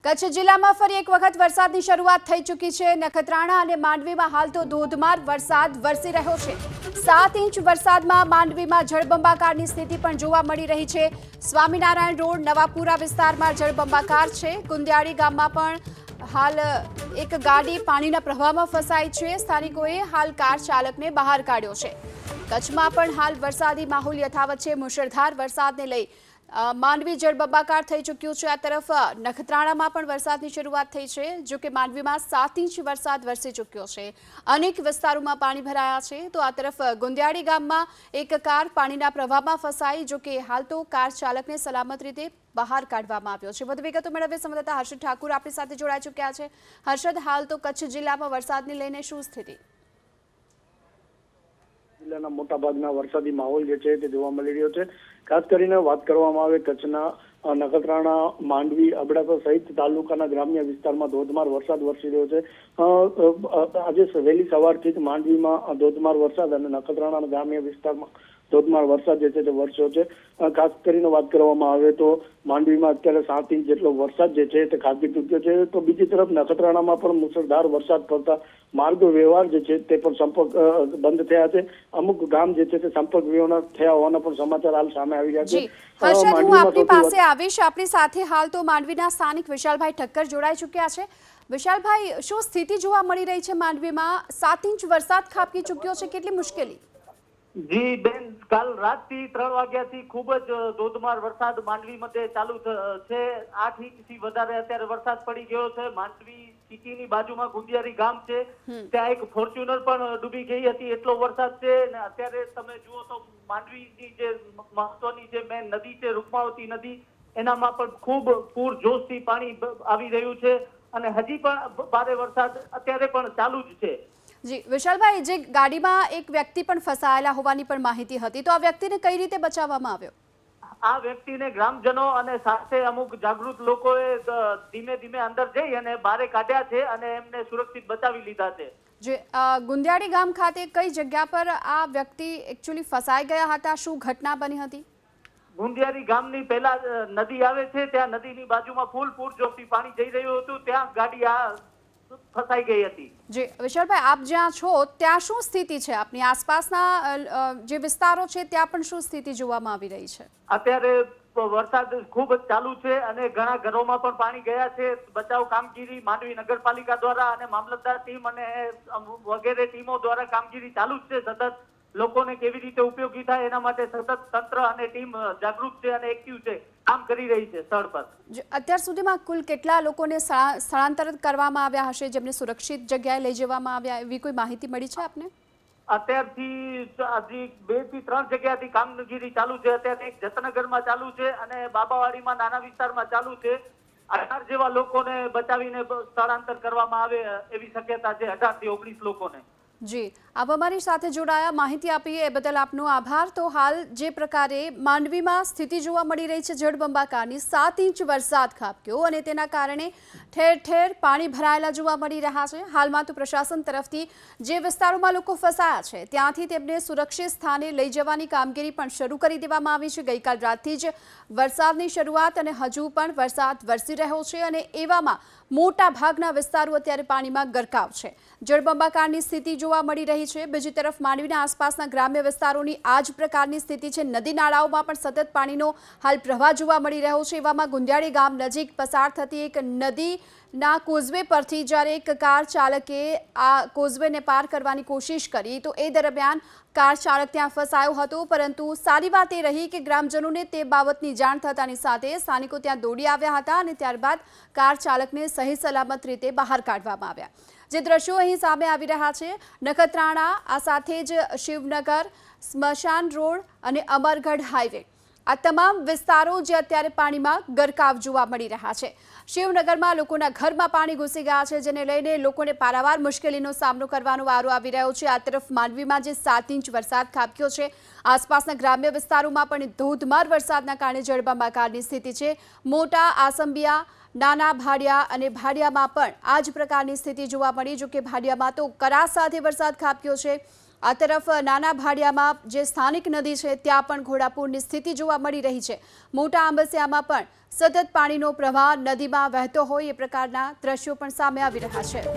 કચ્છ જિલ્લામાં ફરી એક વખત વરસાદની શરૂઆત થઈ ચૂકી છે। નખત્રાણા અને માંડવીમાં હાલ તો ધોધમાર વરસાદ વરસી રહ્યો છે। 7 ઇંચ વરસાદમાં માંડવીમાં જળબંબાકારની સ્થિતિ પણ જોવા મળી રહી છે। સ્વામિનારાયણ રોડ નવાપુરા વિસ્તારમાં જળબંબાકાર છે। ગુંદિયાળી ગામમાં પણ હાલ એક ગાડી પાણીના પ્રવાહમાં ફસાઈ છે। સ્થાનિકોએ હાલ કાર ચાલકને બહાર કાઢ્યો છે। કચ્છમાં પણ હાલ વરસાદી માહોલ યથાવત છે। મુશળધાર વરસાદને લઈ માંડવી જળબંબાકાર થઈ ચૂક્યું છે। આ તરફ નખત્રાણામાં પણ વરસાદની શરૂઆત થઈ છે। જો કે માંડવીમાં 7 ઇંચ વરસાદ વરસી ચૂક્યો છે। અનેક વિસ્તારોમાં પાણી ભરાયા છે। તો આ તરફ ગુંદિયાળી ગામમાં એક કાર પાણીના પ્રવાહમાં ફસાઈ। જો કે હાલ તો કાર ચાલકને સલામત રીતે બહાર કાઢવામાં આવ્યો છે। વધુ વિગતો મેળવવા સંવાદદાતા હર્ષદ ઠાકુર આપણી સાથે જોડાઈ ચૂક્યા છે। હર્ષદ, હાલ તો કચ્છ જિલ્લામાં વરસાદને લઈને શું સ્થિતિ? જિલ્લાના મોટાભાગના વરસાદી માહોલ જે છે તે જોવા મળી રહ્યો છે। ખાસ કરીને વાત કરવામાં આવે કચ્છના નખત્રાણા, માંડવી, અબડાસા સહિત તાલુકાના ગ્રામ્ય વિસ્તારમાં ધોધમાર વરસાદ વરસી રહ્યો છે। આજે વહેલી સવારથી જ માંડવીમાં ધોધમાર વરસાદ અને નખત્રાણાના ગ્રામ્ય વિસ્તારમાં ધોધમાર વરસાદ જે છે તે વરસ્યો છે। ખાસ કરીને વાત કરવામાં આવે તો માંડવીમાં અત્યારે 7 ઇંચ જેટલો વરસાદ જે છે તે ખાબકી ચૂક્યો છે। તો બીજી તરફ નખત્રાણામાં પણ મુશળધાર વરસાદ પડતા માર્ગ વ્યવહાર જે છે તે પણ સંપર્ક બંધ થયા છે। અમુક ગામ જે છે તે સંપર્ક વિહોણા થયા હોવાના પણ સમાચાર હાલ સામે આવી રહ્યા છે। હર્ષદ, હું આપની પાસે આવીશ। આપણી સાથે હાલ તો માંડવીના સ્થાનિક વિશાલભાઈ ઠક્કર જોડાઈ ચૂક્યા છે। વિશાલભાઈ, શું સ્થિતિ જોવા મળી રહી છે માંડવીમાં? 7 ઇંચ વરસાદ ખાબકી ચૂક્યો છે, કેટલી મુશ્કેલી? જી બેન, કાલ રાતથી 3 વાગ્યાથી ખૂબ જ ધોધમાર વરસાદ માંડવી મધ્યે ચાલુ છે। 8 ઇંચથી વધારે અત્યારે વરસાદ પડી ગયો છે। માંડવી સિટીની બાજુમાં ગુંદિયાળી ગામ છે, ત્યાં એક ફોર્ચ્યુનર પણ ડૂબી ગઈ હતી, એટલો વરસાદ છે। અને અત્યારે તમે જુઓ તો માંડવીની જે મહત્વની જે મેન નદી છે, રૂકમાવતી નદી, એનામાં પણ ખૂબ પૂરજોશથી પાણી આવી રહ્યું છે અને હજી પણ ભારે વરસાદ અત્યારે પણ ચાલુ જ છે। જી વિશાલભાઈ, જે ગાડીમાં એક વ્યક્તિ પણ ફસાયેલા હોવાની પણ માહિતી હતી, તો આ વ્યક્તિને કઈ રીતે બચાવવામાં આવ્યો? આ વ્યક્તિને ગ્રામજનો અને સાથે અમુક જાગૃત લોકોએ ધીમે ધીમે અંદર જઈ અને બહાર કાઢ્યા છે અને એમને સુરક્ષિત બચાવી લીધા છે। જે ગુંદિયાળી ગામ ખાતે કઈ જગ્યા પર આ વ્યક્તિ એકચ્યુઅલી ફસાઈ ગયા હતા? શું ઘટના બની હતી? ગુંદિયાળી ગામની પહેલા નદી આવે છે, ત્યાં નદીની બાજુમાં ફૂલ પૂરજોશથી પાણી જઈ રહ્યું હતું, ત્યાં ગાડી ફસાઈ ગઈ હતી। જી વિશાલભાઈ, આપ જ્યાં છો ત્યાં શું સ્થિતિ છે? આપની આસપાસના જે વિસ્તારો છે ત્યાં પણ શું સ્થિતિ જોવામાં આવી રહી છે? અત્યારે વરસાદ ખૂબ જ ચાલુ છે અને ઘણા ઘરોમાં પણ પાણી ગયા છે। બચાવ કામગીરી માંડવી નગરપાલિકા દ્વારા અને મામલતદાર ટીમ અને વગેરે ટીમો દ્વારા કામગીરી ચાલુ જ છે। સતત લોકોને કેવી રીતે ઉપયોગી થાય એના માટે સતત તંત્ર અને ટીમ જાગૃત છે અને એક્ટિવ છે, કામ કરી રહી છે સ્થળ પર। અત્યાર સુધીમાં કુલ કેટલા લોકોને સ્થળાંતરિત કરવામાં આવ્યા હશે, જેમને સુરક્ષિત જગ્યાએ લઈ જવામાં આવ્યા, એવી કોઈ માહિતી મળી છે આપને? અત્યારથી હજી 2 થી 3 જગ્યાથી કામગીરી ચાલુ છે। અત્યારે એક જતનગરમાં ચાલુ છે અને બાબાવાડીમાં નાના વિસ્તારમાં ચાલુ છે। 18 જેવા લોકોને બચાવીને સ્થળાંતર કરવામાં આવે એવી શક્યતા છે, 18 થી 19 લોકોને। જી, આપ અમારી સાથે જોડાયા, માહિતી આપી એ બદલ આપનો આભાર। તો હાલ જે પ્રકારે માંડવીમાં સ્થિતિ જોવા મળી રહી છે જળબંબાકારની, 7 ઇંચ વરસાદ ખાબક્યો અને તેના કારણે ઠેર ઠેર પાણી ભરાયેલા જોવા મળી રહ્યા છે। હાલમાં તો પ્રશાસન તરફથી જે વિસ્તારોમાં લોકો ફસાયા છે ત્યાંથી તેમને સુરક્ષિત સ્થાને લઈ જવાની કામગીરી પણ શરૂ કરી દેવામાં આવી છે। ગઈકાલ રાતથી જ વરસાદની શરૂઆત અને હજુ પણ વરસાદ વરસી રહ્યો છે અને એવામાં મોટા ભાગના વિસ્તારો અત્યારે પાણીમાં ગરકાવ છે। જળબંબાકારની સ્થિતિ જોવા મળી રહી છે। બીજી તરફ માંડવીના આસપાસના ગ્રામ્ય વિસ્તારોની આ જ પ્રકારની સ્થિતિ છે। નદી નાળાઓમાં પણ સતત પાણીનો હાલ પ્રવાહ જોવા મળી રહ્યો છે। એવામાં ગુંદિયાળી ગામ નજીક પસાર થતી એક નદીના કોઝવે પરથી જ્યારે એક કાર ચાલકે આ કોઝવેને પાર કરવાની કોશિશ કરી તો એ દરમિયાન કાર ચાલક ત્યાં ફસાયો હતો, પરંતુ સારી વાત એ રહી કે ગ્રામજનોને તે બાબતની જાણ થતાની સાથે સ્થાનિકો ત્યાં દોડી આવ્યા હતા અને ત્યારબાદ કાર ચાલકને સહી સલામત રીતે બહાર કાઢવામાં આવ્યા। જે દ્રશ્યો અહીં સામે આવી રહ્યા છે નખત્રાણા, આ સાથે જ શિવનગર, સ્મશાન રોડ અને અમરગઢ હાઈવે, આ તમામ વિસ્તારો જે અત્યારે પાણીમાં ગરકાવ જોવા મળી રહ્યા છે। શિવનગરમાં લોકોના ઘરમાં પાણી ઘૂસી ગયા છે, જેને લઈને લોકોને પારાવાર મુશ્કેલીનો સામનો કરવાનો વારો આવી રહ્યો છે। આ તરફ માંડવીમાં જે 7 ઇંચ વરસાદ ખાબક્યો છે, આસપાસના ગ્રામ્ય વિસ્તારોમાં પણ ધોધમાર વરસાદના કારણે જળબંબાકારની સ્થિતિ છે। મોટા આસંબિયા, નાના ભાડિયા અને ભાડિયામાં પણ આ જ પ્રકારની સ્થિતિ જોવા મળી। જો કે ભાડિયામાં તો કરા સાથે વરસાદ ખાબક્યો છે। આ તરફ નાના ભાડિયામાં જે સ્થાનિક નદી છે ત્યાં પણ ઘોડાપૂરની સ્થિતિ જોવા મળી રહી છે. મોટા આંબસિયામાં પણ સતત પાણીનો પ્રવાહ નદીમાં વહેતો હોય એ પ્રકારના દ્રશ્યો પણ સામે આવી રહ્યા છે.